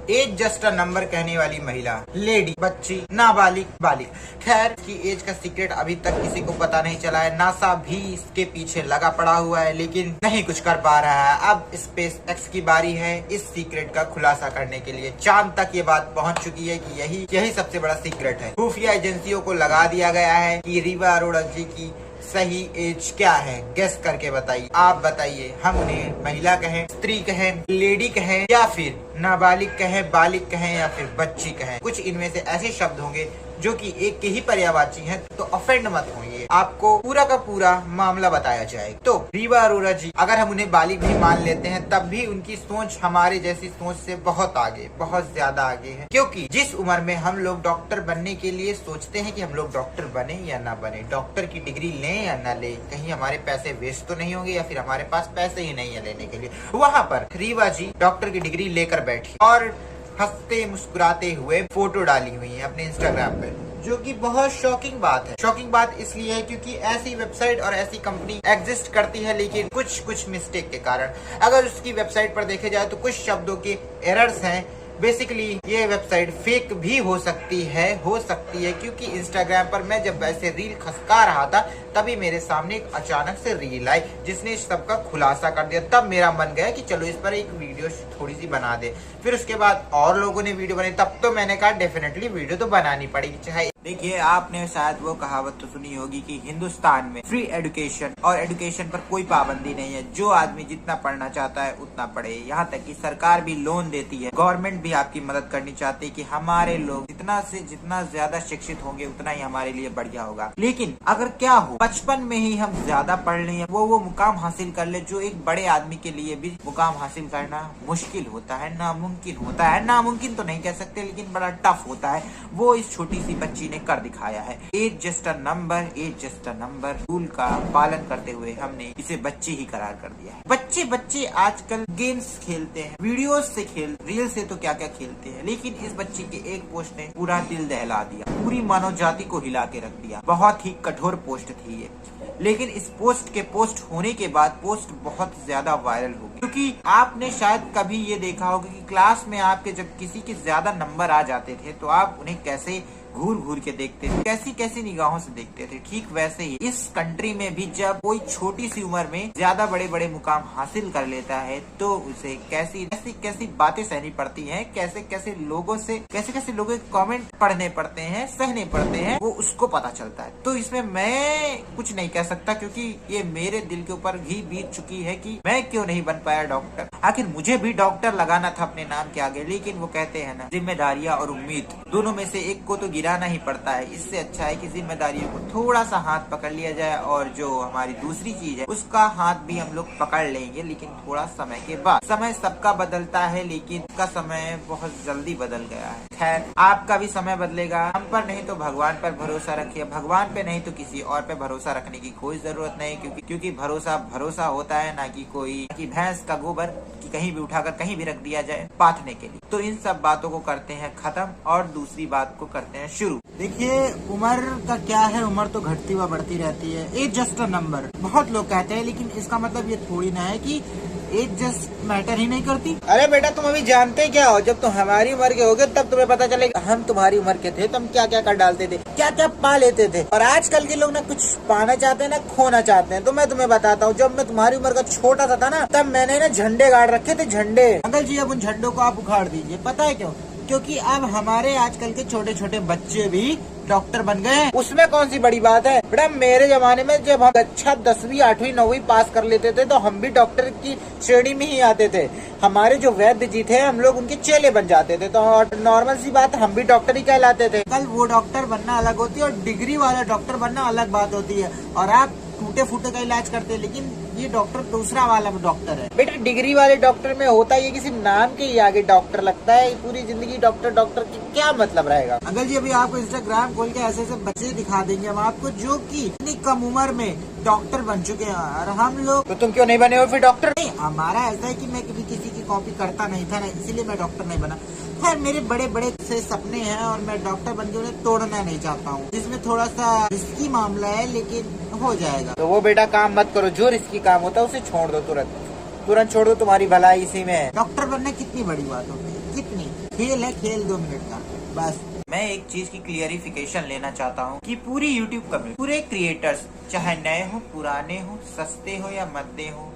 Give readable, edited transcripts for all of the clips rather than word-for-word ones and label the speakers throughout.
Speaker 1: As just a number कहने वाली महिला, लेडी, बच्ची, नाबालिग, बालिग। खैर, इसकी एज का सीक्रेट अभी तक किसी को पता नहीं चला है। नासा भी इसके पीछे लगा पड़ा हुआ है, लेकिन नहीं कुछ कर पा रहा है। अब स्पेस एक्स की बारी है इस सीक्रेट का खुलासा करने के लिए। चांद तक ये बात पहुंच चुकी है कि यही सबसे बड़ा सीक्रेट है। खुफिया एजेंसियों को लगा दिया गया है कि रीवा अरोड़ा जी की सही एज क्या है, गेस करके बताइए। आप बताइए, हम उन्हें महिला कहें, स्त्री कहें, लेडी कहें, या फिर नाबालिग कहें, बालिग कहें, या फिर बच्ची कहें। कुछ इनमें से ऐसे शब्द होंगे जो कि एक के ही पर्यायवाची हैं, तो ऑफेंड मत होइए। आपको पूरा का पूरा मामला बताया जाएगा। तो रीवा अरोड़ा जी, अगर हम उन्हें बालिग भी मान लेते हैं, तब भी उनकी सोच हमारे जैसी सोच से बहुत आगे, बहुत ज्यादा आगे है। क्योंकि जिस उम्र में हम लोग डॉक्टर बनने के लिए सोचते हैं कि हम लोग डॉक्टर बने या ना बने, डॉक्टर की डिग्री लें या ना ले, कहीं हमारे पैसे वेस्ट तो नहीं होंगे, या फिर हमारे पास पैसे ही नहीं है लेने के लिए, वहाँ पर रीवा जी डॉक्टर की डिग्री लेकर बैठी और हंसते मुस्कुराते हुए फोटो डाली हुई है अपने इंस्टाग्राम पे, जो कि बहुत शॉकिंग बात है। शॉकिंग बात इसलिए है क्योंकि ऐसी वेबसाइट और ऐसी कंपनी एग्जिस्ट करती है, लेकिन कुछ मिस्टेक के कारण, अगर उसकी वेबसाइट पर देखे जाए तो कुछ शब्दों के एरर्स हैं। बेसिकली ये वेबसाइट फेक भी हो सकती है क्योंकि इंस्टाग्राम पर मैं जब वैसे रील खसका रहा था, तभी मेरे सामने एक अचानक से रील आई जिसने इस सब का खुलासा कर दिया। तब मेरा मन गया कि चलो इस पर एक वीडियो थोड़ी सी बना दे। फिर उसके बाद और लोगों ने वीडियो बनाई, तब तो मैंने कहा डेफिनेटली वीडियो तो बनानी पड़ेगी। चाहे देखिए, आपने शायद वो कहावत तो सुनी होगी कि हिंदुस्तान में फ्री एजुकेशन और एजुकेशन पर कोई पाबंदी नहीं है। जो आदमी जितना पढ़ना चाहता है उतना पढ़े। यहाँ तक कि सरकार भी लोन देती है, गवर्नमेंट भी आपकी मदद करनी चाहती है कि हमारे लोग जितना ज्यादा शिक्षित होंगे उतना ही हमारे लिए बढ़िया होगा। लेकिन अगर क्या हो, बचपन में ही हम ज्यादा पढ़ लें, वो मुकाम हासिल कर ले जो एक बड़े आदमी के लिए भी मुकाम हासिल करना मुश्किल होता है, नामुमकिन होता है। नामुमकिन तो नहीं कह सकते, लेकिन बड़ा टफ होता है। वो इस छोटी सी बच्ची ने कर दिखाया है। Age just a number, age just a number rule का पालन करते हुए हमने इसे बच्चे ही करार कर दिया है। बच्चे आजकल गेम्स खेलते हैं, वीडियोस से रील से तो क्या क्या खेलते हैं, लेकिन इस बच्ची के एक पोस्ट ने पूरा दिल दहला दिया, पूरी मानव जाति को हिला के रख दिया। बहुत ही कठोर पोस्ट थी ये, लेकिन इस पोस्ट के पोस्ट होने के बाद पोस्ट बहुत ज्यादा वायरल हो गई। क्योंकि आपने शायद कभी ये देखा होगा कि क्लास में आपके जब किसी के ज्यादा नंबर आ जाते थे तो आप उन्हें कैसे घूर के देखते थे, कैसी निगाहों से देखते थे। ठीक वैसे ही इस कंट्री में भी जब कोई छोटी सी उम्र में ज्यादा बड़े मुकाम हासिल कर लेता है तो उसे कैसी बातें सहनी पड़ती हैं, कैसे लोगों के कमेंट पढ़ने पड़ते हैं, सहने पड़ते हैं, वो उसको पता चलता है। तो इसमें मैं कुछ नहीं कह सकता, क्योंकि ये मेरे दिल के ऊपर भी बीत चुकी है कि मैं क्यों नहीं बन पाया डॉक्टर। आखिर मुझे भी डॉक्टर लगाना था अपने नाम के आगे, लेकिन वो कहते हैं ना, जिम्मेदारियां और उम्मीद दोनों में से एक को तो गिराना ही पड़ता है। इससे अच्छा है कि जिम्मेदारियों को थोड़ा सा हाथ पकड़ लिया जाए, और जो हमारी दूसरी चीज है उसका हाथ भी हम लोग पकड़ लेंगे, लेकिन थोड़ा समय के बाद। समय सबका बदलता है, लेकिन उसका समय बहुत जल्दी बदल गया है। खैर, आपका भी समय बदलेगा। हम पर नहीं तो भगवान पर भरोसा रखिए, भगवान पे नहीं तो किसी और पे भरोसा रखने की कोई जरूरत नहीं, क्योंकि भरोसा होता है ना कि भैंस का गोबर कि कहीं भी उठाकर कहीं भी रख दिया जाए पाथने के लिए। तो इन सब बातों को करते हैं खत्म और दूसरी बात को करते हैं शुरू। देखिए, उम्र का क्या है, उम्र तो घटती व बढ़ती रहती है। एज जस्ट अ नंबर बहुत लोग कहते हैं, लेकिन इसका मतलब ये थोड़ी ना है कि एज जस्ट मैटर ही नहीं करती। अरे बेटा, तुम अभी जानते क्या हो, जब तुम हमारी उम्र के होगे तब तुम्हें पता चलेगा हम तुम्हारी उम्र के थे तो हम क्या क्या कर डालते थे, क्या क्या पा लेते थे। और आजकल के लोग ना कुछ पाना चाहते हैं ना खोना चाहते हैं। तो मैं तुम्हें बताता हूँ, जब मैं तुम्हारी उम्र का छोटा सा था ना, तब मैंने ना झंडे गाड़ रखे थे, झंडे। अंकल जी, अब उन झंडों को आप उखाड़ दीजिए। पता है क्यों? क्योंकि अब हमारे आजकल के छोटे छोटे बच्चे भी डॉक्टर बन गए हैं। उसमें कौन सी बड़ी बात है बेटा। मेरे जमाने में जब हम अच्छा 10वीं 8वीं 9वीं पास कर लेते थे तो हम भी डॉक्टर की श्रेणी में ही आते थे। हमारे जो वैद्य जी थे, हम लोग उनके चेले बन जाते थे, तो नॉर्मल सी बात, हम भी डॉक्टर ही कहलाते थे। कल वो डॉक्टर बनना अलग होती है और डिग्री वाला डॉक्टर बनना अलग बात होती है। और आप टूटे फूटे का इलाज करते हैं, लेकिन ये डॉक्टर दूसरा वाला डॉक्टर है। बेटा, डिग्री वाले डॉक्टर में होता है किसी नाम के ही आगे डॉक्टर लगता है। पूरी जिंदगी डॉक्टर की क्या मतलब रहेगा। अंकल जी, अभी आपको इंस्टाग्राम खोल के ऐसे बच्चे दिखा देंगे हम आपको, जो कि इतनी कम उम्र में डॉक्टर बन चुके हैं। और हम लोग तो तुम क्यों नहीं बने हो फिर डॉक्टर? नहीं, हमारा ऐसा है कि मैं कभी किसी की कॉपी करता नहीं था ना, इसीलिए मैं डॉक्टर नहीं बना। खैर, मेरे बड़े से सपने हैं और मैं डॉक्टर बन के उन्हें तोड़ना नहीं चाहता हूँ, जिसमें थोड़ा सा रिस्की मामला है, लेकिन हो जाएगा। तो वो बेटा काम मत करो, जो रिस्की काम होता है उसे छोड़ दो, तुरंत छोड़ दो, तुम्हारी भलाई इसी में है। डॉक्टर बनना कितनी बड़ी बात होती है, कितनी। खेल है, खेल 2 मिनट का बस। मैं एक चीज की क्लियरिफिकेशन लेना चाहता हूँ कि पूरी यूट्यूब कम्युनिटी, पूरे क्रिएटर्स, चाहे नए हो, पुराने हो, सस्ते हो या महंगे हो,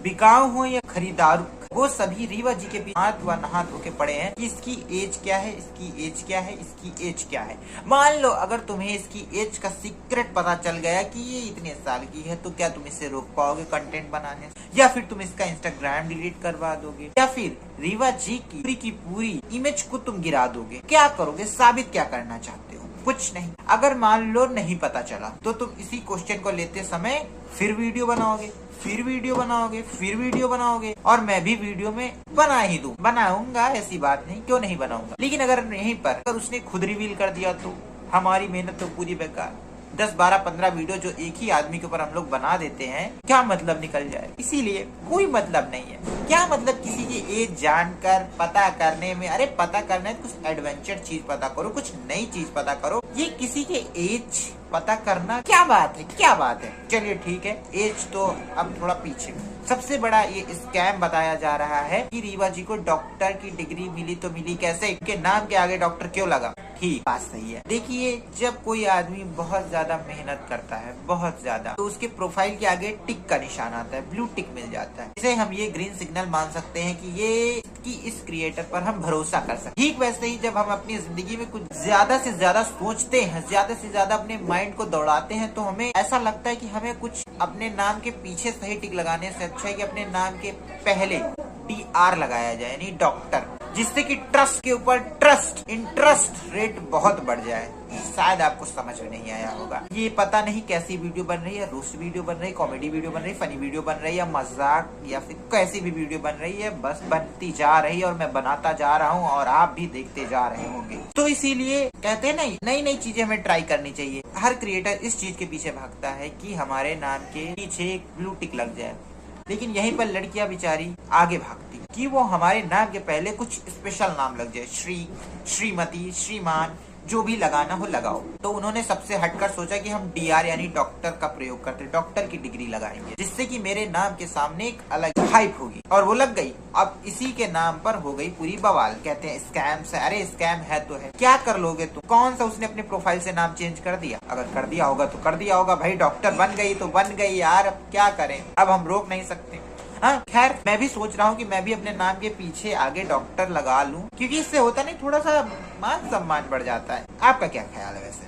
Speaker 1: बिकाऊ हो या खरीदार, वो सभी रीवा जी के पीछे हाथ व नहा धो के पड़े हैं कि इसकी एज क्या है, इसकी एज क्या है, इसकी एज क्या है। मान लो अगर तुम्हें इसकी एज का सीक्रेट पता चल गया कि ये इतने साल की है, तो क्या तुम इसे रोक पाओगे कंटेंट बनाने से? या फिर तुम इसका इंस्टाग्राम डिलीट करवा दोगे, या फिर रीवा जी की पूरी इमेज को तुम गिरा दोगे? क्या करोगे? साबित क्या करना चाहते हो? कुछ नहीं। अगर मान लो नहीं पता चला तो तुम इसी क्वेश्चन को लेते समय फिर वीडियो बनाओगे, फिर वीडियो बनाओगे, फिर वीडियो बनाओगे, और मैं भी वीडियो में बना ही दूं, बनाऊंगा, ऐसी बात नहीं, क्यों नहीं बनाऊंगा। लेकिन अगर यहीं पर अगर उसने खुद रिवील कर दिया तो हमारी मेहनत तो पूरी बेकार। 10, 12, 15 वीडियो जो एक ही आदमी के ऊपर हम लोग बना देते हैं, क्या मतलब निकल जाए? इसीलिए कोई मतलब नहीं है। क्या मतलब किसी की एज जानकर पता करने में? अरे पता करना है कुछ एडवेंचर चीज पता करो, कुछ नई चीज पता करो। ये किसी के एज पता करना क्या बात है, क्या बात है? चलिए ठीक है, एज तो अब थोड़ा पीछे। सबसे बड़ा ये स्कैम बताया जा रहा है कि रीवा जी को डॉक्टर की डिग्री मिली तो मिली कैसे? इनके नाम के आगे डॉक्टर क्यों लगा? ठीक, बात सही है। देखिए, जब कोई आदमी बहुत ज्यादा मेहनत करता है, बहुत ज्यादा, तो उसके प्रोफाइल के आगे टिक का निशान आता है, ब्लू टिक मिल जाता है। इसे हम ये ग्रीन सिग्नल मान सकते हैं कि इस क्रिएटर पर हम भरोसा कर सकते। ठीक वैसे ही जब हम अपनी जिंदगी में कुछ ज्यादा से ज्यादा सोचते हैं, ज्यादा से ज्यादा अपने माइंड को दौड़ाते हैं, तो हमें ऐसा लगता है कि हमें कुछ अपने नाम के पीछे सही टिक लगाने से अच्छा है कि अपने नाम के पहले DR लगाया जाए, यानी डॉक्टर, जिससे कि ट्रस्ट के ऊपर इंटरेस्ट रेट बहुत बढ़ जाए। शायद आपको समझ में नहीं आया होगा। ये पता नहीं कैसी वीडियो बन रही है, रोस्ट वीडियो बन रही है, कॉमेडी वीडियो बन रही है, फनी वीडियो बन रही है, या मजाक, या फिर कैसी भी वीडियो बन रही है, बस बनती जा रही है और मैं बनाता जा रहा हूँ और आप भी देखते जा रहे होंगे। तो इसीलिए कहते हैं नहीं, नई नई चीजें हमें ट्राई करनी चाहिए। हर क्रिएटर इस चीज के पीछे भागता है कि हमारे नाम के पीछे एक ब्लू टिक लग जाए, लेकिन यहीं पर लड़कियां बेचारी आगे भागती कि वो हमारे नाम के पहले कुछ स्पेशल नाम लग जाए, श्री, श्रीमती, श्रीमान, जो भी लगाना हो लगाओ। तो उन्होंने सबसे हटकर सोचा कि हम DR यानी डॉक्टर का प्रयोग करते, डॉक्टर की डिग्री लगाएंगे, जिससे कि मेरे नाम के सामने एक अलग हाइप होगी, और वो लग गई। अब इसी के नाम पर हो गई पूरी बवाल। कहते हैं स्कैम है। अरे स्कैम है तो है, क्या कर लोगे तुम? कौन सा उसने अपने प्रोफाइल से नाम चेंज कर दिया? अगर कर दिया होगा तो कर दिया होगा भाई, डॉक्टर बन गई तो बन गई यार, अब क्या करें, अब हम रोक नहीं सकते। हाँ खैर, मैं भी सोच रहा हूँ कि मैं भी अपने नाम के पीछे आगे डॉक्टर लगा लूं, क्योंकि इससे होता नहीं, थोड़ा सा मान सम्मान बढ़ जाता है। आपका क्या ख्याल है वैसे?